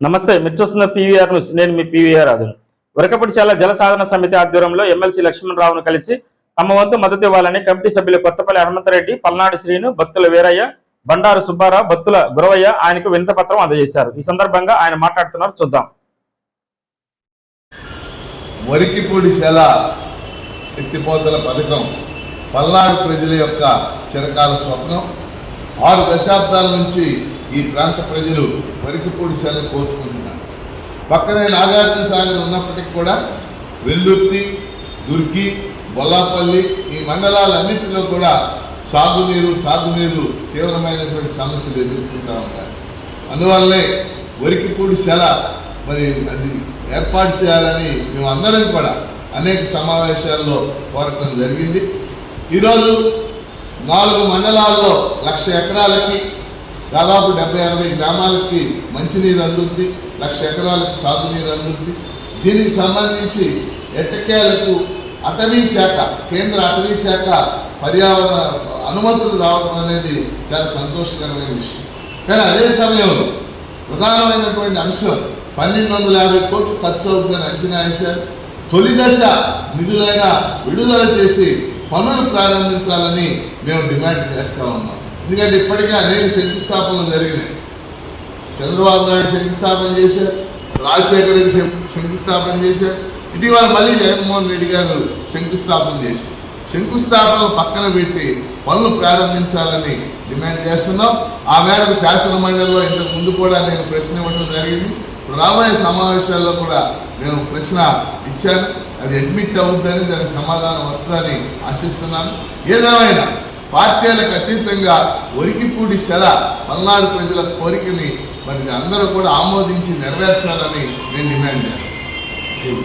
నమస్తే, మీరు చూస్తున్న పీవీఆర్ న్యూస్. నేను మీ పీవీఆర్ రాజు. వరకపటిశాల జల సాధన సమితి ఆధ్వర్యంలో ఎమ్మెల్సీ లక్ష్మణరావును కలిసి తమ వంతు మద్దతు ఇవ్వాలని కమిటీ సభ్యులు కొత్తపల్లి హనుమంతరెడ్డి, పల్నాడు శ్రీను, బత్తుల వీరయ్య, బండారు సుబ్బారావు, బత్తుల గురవయ్య ఆయనకు వినతిపత్రం అందజేశారు. ఈ సందర్భంగా ఆయన మాట్లాడుతున్నారు. చూద్దాం. వరికిపూడిశాల ఎత్తిపోతల పథకం పల్నాడు ప్రజల యొక్క చిరకాల స్వప్నం. 6 దశాబ్దాల నుంచి ఈ ప్రాంత ప్రజలు వరికిపూడిశాలను కోరుకుంటున్నారు. పక్కనే నాగార్జున సాగర్ ఉన్నప్పటికీ కూడా వెల్లుర్తి, దుర్గి, బొల్లాపల్లి ఈ మండలాలన్నింటిలో కూడా సాగునీరు, తాగునీరు తీవ్రమైనటువంటి సమస్యలు ఎదుర్కొంటూ ఉంటారు. అందువల్లనే వరికిపూడిశాల మరి అది ఏర్పాటు చేయాలని మేమందరం కూడా అనేక సమావేశాల్లో కోరటం జరిగింది. ఈరోజు 4 మండలాల్లో 1,00,000 ఎకరాలకి దాదాపు 70-80 గ్రామాలకి మంచినీరు అందుద్ది, 1,00,000 ఎకరాలకు సాగునీరు అందుద్ది. దీనికి సంబంధించి ఎట్టకేలకు అటవీ శాఖ, కేంద్ర అటవీ శాఖ పర్యావరణ అనుమతులు రావడం అనేది చాలా సంతోషకరమైన విషయం. కానీ అదే సమయంలో ప్రధానమైనటువంటి అంశం 1,250 కోట్లు ఖర్చు అవుతుందని అంచనా వేశారు. తొలి దశ నిధులైన విడుదల చేసి పనులు ప్రారంభించాలని మేము డిమాండ్ చేస్తూ ఉన్నాం. ఎందుకంటే ఇప్పటికే అనేక శంకుస్థాపనలు జరిగినాయి. చంద్రబాబు నాయుడు శంకుస్థాపన చేశారు, రాజశేఖర రెడ్డి శంకుస్థాపన చేశారు, ఇటీవల మళ్ళీ జగన్మోహన్ రెడ్డి గారు శంకుస్థాపన చేశారు. శంకుస్థాపనలు పక్కన పెట్టి పనులు ప్రారంభించాలని డిమాండ్ చేస్తున్నాం. ఆ మేరకు శాసన మండలిలో ఇంతకు ముందు కూడా నేను ప్రశ్న ఇవ్వడం జరిగింది. రాబోయే సమావేశాల్లో కూడా నేను ప్రశ్న ఇచ్చాను. అది అడ్మిట్ అవుద్దని, దానికి సమాధానం వస్తుందని ఆశిస్తున్నాను. ఏదేమైనా పార్టీలకు అతీతంగా వరికిపూడిశాల పల్నాడు ప్రజల కోరికని మరి అందరూ కూడా ఆమోదించి నెరవేర్చాలని నేను డిమాండ్ చేస్తాను.